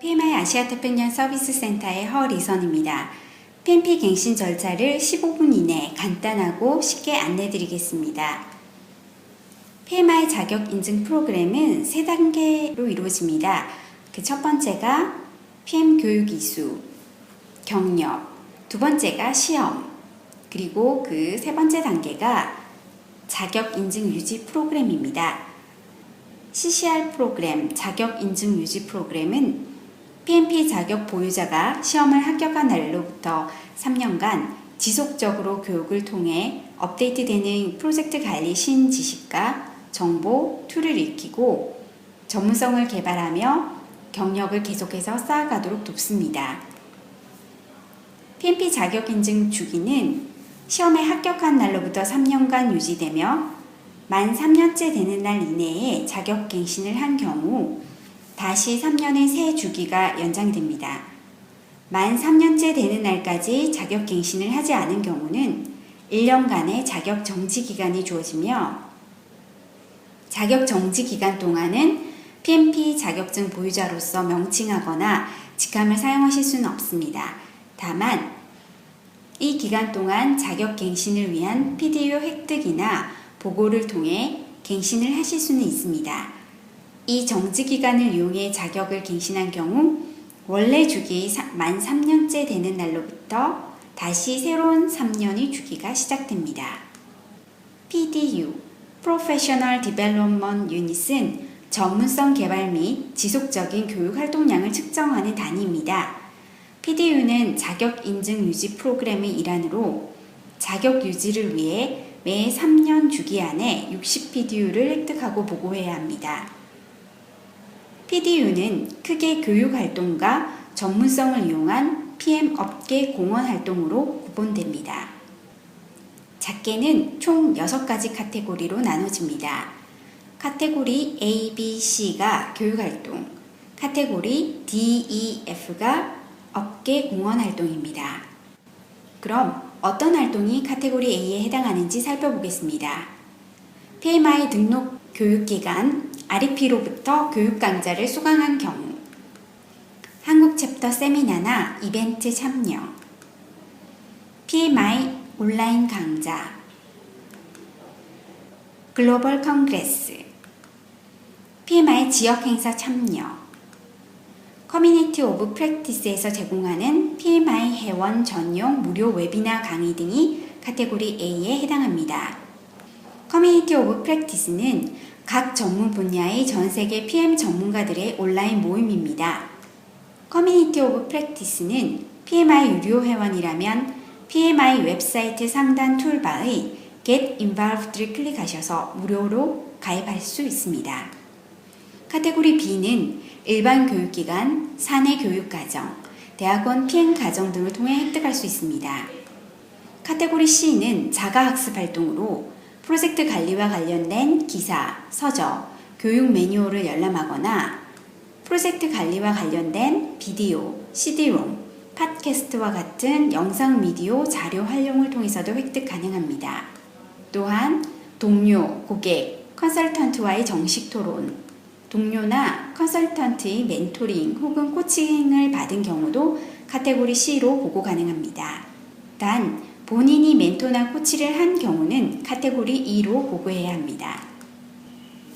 PMI 아시아태평양 서비스센터의 허리선입니다. PMP 갱신 절차를 15분 이내 간단하고 쉽게 안내드리겠습니다. PMI 자격 인증 프로그램은 3단계로 이루어집니다. 그 첫 번째가 PM 교육 이수, 경력, 두 번째가 시험, 그리고 그 세 번째 단계가 자격 인증 유지 프로그램입니다. CCR 프로그램, 자격 인증 유지 프로그램은 PMP 자격 보유자가 시험을 합격한 날로부터 3년간 지속적으로 교육을 통해 업데이트되는 프로젝트 관리 신지식과 정보, 툴을 익히고 전문성을 개발하며 경력을 계속해서 쌓아가도록 돕습니다. PMP 자격 인증 주기는 시험에 합격한 날로부터 3년간 유지되며 만 3년째 되는 날 이내에 자격 갱신을 한 경우 다시 3년의 새 주기가 연장됩니다. 만 3년째 되는 날까지 자격 갱신을 하지 않은 경우는 1년간의 자격 정지 기간이 주어지며 자격 정지 기간 동안은 PMP 자격증 보유자로서 명칭하거나 직함을 사용하실 수는 없습니다. 다만 이 기간 동안 자격 갱신을 위한 PDU 획득이나 보고를 통해 갱신을 하실 수는 있습니다. 이 정지 기간을 이용해 자격을 갱신한 경우 원래 주기 만 3년째 되는 날로부터 다시 새로운 3년의 주기가 시작됩니다. PDU, Professional Development Unit은 전문성 개발 및 지속적인 교육 활동량을 측정하는 단위입니다. PDU는 자격 인증 유지 프로그램의 일환으로 자격 유지를 위해 매 3년 주기 안에 60PDU를 획득하고 보고해야 합니다. PDU는 크게 교육 활동과 전문성을 이용한 PM 업계 공헌 활동으로 구분됩니다. 작게는 총 6가지 카테고리로 나눠집니다. 카테고리 A, B, C가 교육 활동, 카테고리 D, E, F가 업계 공헌 활동입니다. 그럼 어떤 활동이 카테고리 A에 해당하는지 살펴보겠습니다. PMI 등록 교육기관 REP로부터 교육 강좌를 수강한 경우, 한국 챕터 세미나나 이벤트 참여, PMI 온라인 강좌, 글로벌 컨그레스, PMI 지역 행사 참여, 커뮤니티 오브 프랙티스에서 제공하는 PMI 회원 전용 무료 웨비나 강의 등이 카테고리 A에 해당합니다. 커뮤니티 오브 프랙티스는 각 전문 분야의 전 세계 PM 전문가들의 온라인 모임입니다. 커뮤니티 오브 프랙티스는 PMI 유료 회원이라면 PMI 웹사이트 상단 툴바의 Get Involved를 클릭하셔서 무료로 가입할 수 있습니다. 카테고리 B는 일반 교육기관, 사내 교육과정, 대학원 PM과정 등을 통해 획득할 수 있습니다. 카테고리 C는 자가학습 활동으로 프로젝트 관리와 관련된 기사, 서적, 교육 매뉴얼을 열람하거나 프로젝트 관리와 관련된 비디오, CD-ROM, 팟캐스트와 같은 영상 미디어 자료 활용을 통해서도 획득 가능합니다. 또한 동료, 고객, 컨설턴트와의 정식 토론, 동료나 컨설턴트의 멘토링 혹은 코칭을 받은 경우도 카테고리 C로 보고 가능합니다. 단 본인이 멘토나 코치를 한 경우는 카테고리 E로 보고해야 합니다.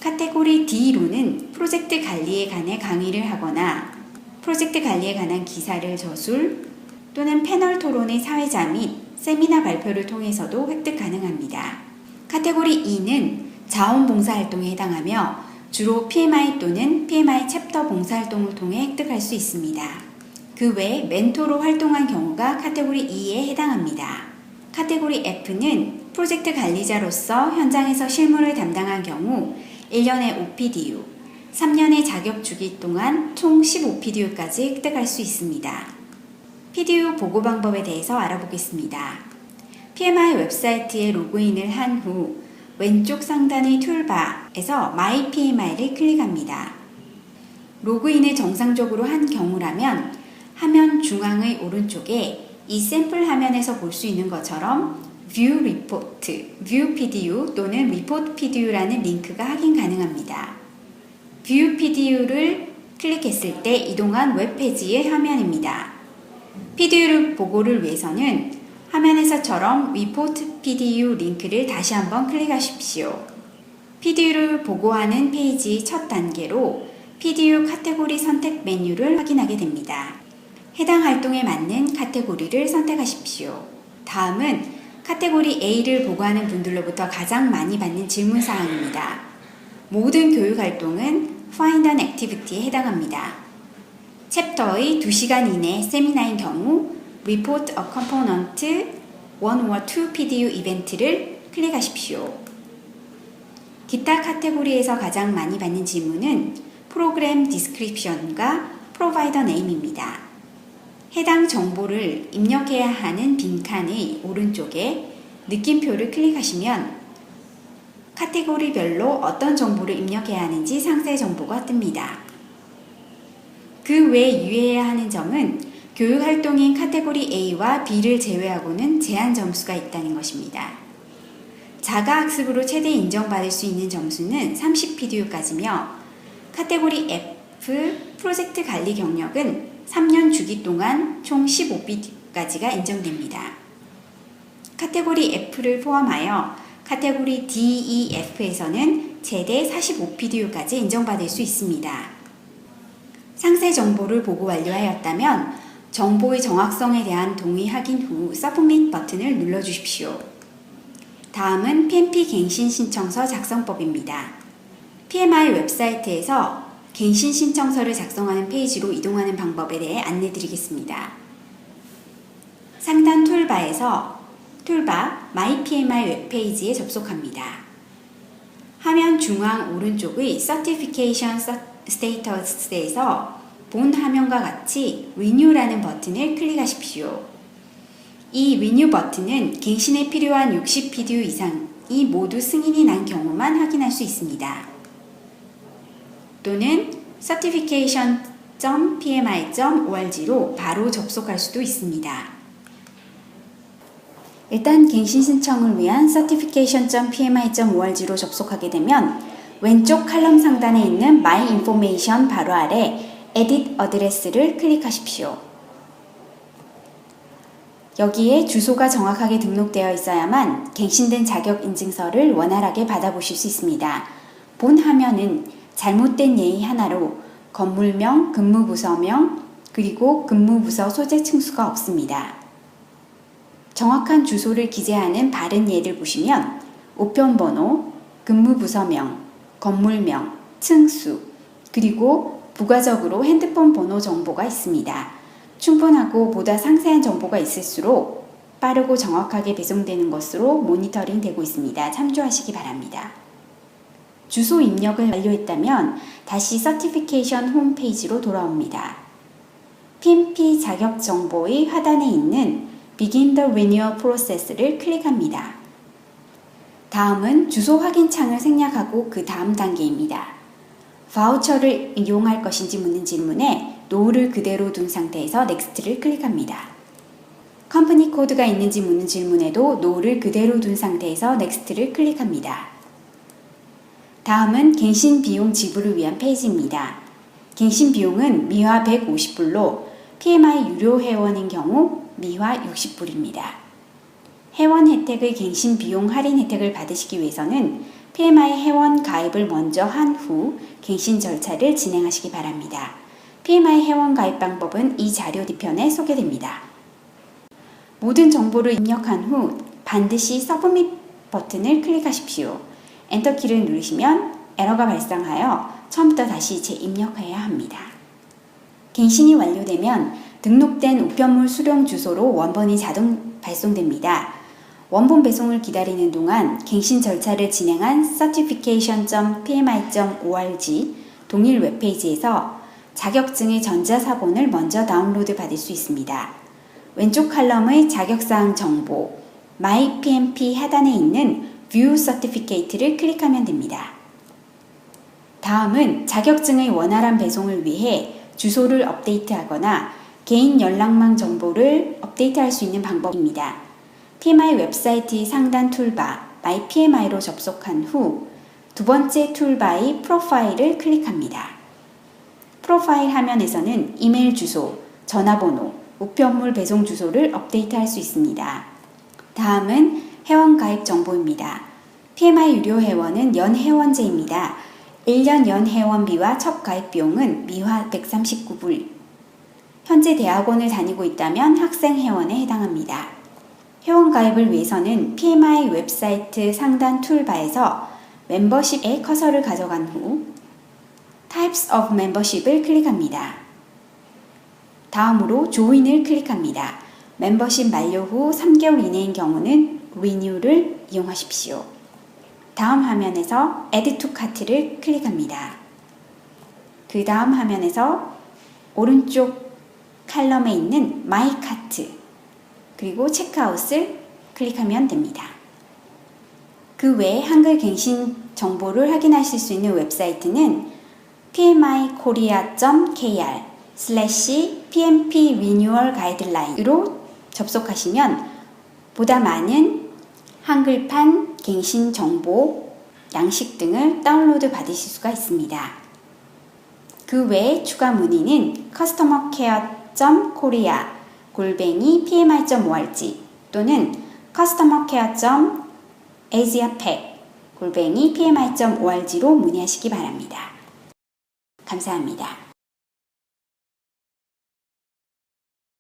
카테고리 D로는 프로젝트 관리에 관해 강의를 하거나 프로젝트 관리에 관한 기사를 저술 또는 패널 토론의 사회자 및 세미나 발표를 통해서도 획득 가능합니다. 카테고리 E는 자원봉사활동에 해당하며 주로 PMI 또는 PMI 챕터 봉사활동을 통해 획득할 수 있습니다. 그 외 멘토로 활동한 경우가 카테고리 E에 해당합니다. 카테고리 F는 프로젝트 관리자로서 현장에서 실무를 담당한 경우 1년의 OPDU, 3년의 자격 주기 동안 총 15PDU까지 획득할 수 있습니다. PDU 보고 방법에 대해서 알아보겠습니다. PMI 웹사이트에 로그인을 한 후 왼쪽 상단의 툴바에서 My PMI를 클릭합니다. 로그인을 정상적으로 한 경우라면 화면 중앙의 오른쪽에 이 샘플 화면에서 볼 수 있는 것처럼 View Report, View PDU 또는 Report PDU라는 링크가 확인 가능합니다. View PDU를 클릭했을 때 이동한 웹페이지의 화면입니다. PDU 보고를 위해서는 화면에서처럼 Report PDU 링크를 다시 한번 클릭하십시오. PDU를 보고하는 페이지 첫 단계로 PDU 카테고리 선택 메뉴를 확인하게 됩니다. 해당 활동에 맞는 카테고리를 선택하십시오. 다음은 카테고리 A를 보고하는 분들로부터 가장 많이 받는 질문사항입니다. 모든 교육 활동은 Find an Activity에 해당합니다. 챕터의 2시간 이내 세미나인 경우 Report a Component 1 or 2 PDU 이벤트를 클릭하십시오. 기타 카테고리에서 가장 많이 받는 질문은 프로그램 디스크립션과 프로바이더 네임입니다. 해당 정보를 입력해야 하는 빈칸의 오른쪽에 느낌표를 클릭하시면 카테고리별로 어떤 정보를 입력해야 하는지 상세 정보가 뜹니다. 그 외 유의해야 하는 점은 교육 활동인 카테고리 A와 B를 제외하고는 제한 점수가 있다는 것입니다. 자가학습으로 최대 인정받을 수 있는 점수는 30PDU까지며 카테고리 F 프로젝트 관리 경력은 3년 주기 동안 총 15PDU까지가 인정됩니다. 카테고리 F를 포함하여 카테고리 D, E, F에서는 최대 45PDU까지 인정받을 수 있습니다. 상세 정보를 보고 완료하였다면 정보의 정확성에 대한 동의 확인 후 Submit 버튼을 눌러주십시오. 다음은 PMP 갱신 신청서 작성법입니다. PMI 웹사이트에서 갱신 신청서를 작성하는 페이지로 이동하는 방법에 대해 안내드리겠습니다. 상단 툴바에서 툴바 My PMI 웹페이지에 접속합니다. 화면 중앙 오른쪽의 Certification Status에서 본 화면과 같이 Renew라는 버튼을 클릭하십시오. 이 Renew 버튼은 갱신에 필요한 60PDU 이상이 모두 승인이 난 경우만 확인할 수 있습니다. 또는 certification.pmi.org로 바로 접속할 수도 있습니다. 일단 갱신 신청을 위한 certification.pmi.org로 접속하게 되면 왼쪽 칼럼 상단에 있는 My Information 바로 아래 Edit Address를 클릭하십시오. 여기에 주소가 정확하게 등록되어 있어야만 갱신된 자격 인증서를 원활하게 받아보실 수 있습니다. 본 화면은 잘못된 예의 하나로 건물명, 근무부서명, 그리고 근무부서 소재 층수가 없습니다. 정확한 주소를 기재하는 바른 예를 보시면 우편번호, 근무부서명, 건물명, 층수, 그리고 부가적으로 핸드폰 번호 정보가 있습니다. 충분하고 보다 상세한 정보가 있을수록 빠르고 정확하게 배송되는 것으로 모니터링 되고 있습니다. 참조하시기 바랍니다. 주소 입력을 완료했다면 다시 서티피케이션 홈페이지로 돌아옵니다. PMP 자격 정보의 하단에 있는 Begin the Renewal Process를 클릭합니다. 다음은 주소 확인 창을 생략하고 그 다음 단계입니다. 바우처를 이용할 것인지 묻는 질문에 No를 그대로 둔 상태에서 Next를 클릭합니다. 컴퍼니 코드가 있는지 묻는 질문에도 No를 그대로 둔 상태에서 Next를 클릭합니다. 다음은 갱신 비용 지불을 위한 페이지입니다. 갱신 비용은 미화 150불로 PMI 유료 회원인 경우 미화 60불입니다. 회원 혜택의 갱신 비용 할인 혜택을 받으시기 위해서는 PMI 회원 가입을 먼저 한 후 갱신 절차를 진행하시기 바랍니다. PMI 회원 가입 방법은 이 자료 뒤편에 소개됩니다. 모든 정보를 입력한 후 반드시 서브밋 버튼을 클릭하십시오. 엔터키를 누르시면 에러가 발생하여 처음부터 다시 재입력해야 합니다. 갱신이 완료되면 등록된 우편물 수령 주소로 원본이 자동 발송됩니다. 원본 배송을 기다리는 동안 갱신 절차를 진행한 certification.pmi.org 동일 웹페이지에서 자격증의 전자사본을 먼저 다운로드 받을 수 있습니다. 왼쪽 칼럼의 자격사항 정보, My PMP 하단에 있는 View Certificate를 클릭하면 됩니다. 다음은 자격증의 원활한 배송을 위해 주소를 업데이트하거나 개인 연락망 정보를 업데이트할 수 있는 방법입니다. PMI 웹사이트 상단 툴바 My PMI로 접속한 후 두 번째 툴바의 프로파일을 클릭합니다. 프로파일 화면에서는 이메일 주소, 전화번호, 우편물 배송 주소를 업데이트할 수 있습니다. 다음은 회원가입 정보입니다. PMI 유료 회원은 연회원제입니다. 1년 연회원비와 첫 가입 비용은 미화 139불. 현재 대학원을 다니고 있다면 학생 회원에 해당합니다. 회원 가입을 위해서는 PMI 웹사이트 상단 툴바에서 멤버십에 커서를 가져간 후 Types of Membership을 클릭합니다. 다음으로 조인을 클릭합니다. 멤버십 만료 후 3개월 이내인 경우는 Renew를 이용하십시오. 다음 화면에서 Add to Cart를 클릭합니다. 그 다음 화면에서 오른쪽 칼럼에 있는 My Cart 그리고 체크아웃을 클릭하면 됩니다. 그 외에 한글 갱신 정보를 확인하실 수 있는 웹사이트는 pmikorea.kr/pmp renewal guideline으로 접속하시면 보다 많은 한글판 갱신 정보, 양식 등을 다운로드 받으실 수가 있습니다. 그 외에 추가 문의는 customercare.korea/pmi.org 또는 customercare.asiapac/pmi.org로 문의하시기 바랍니다. 감사합니다.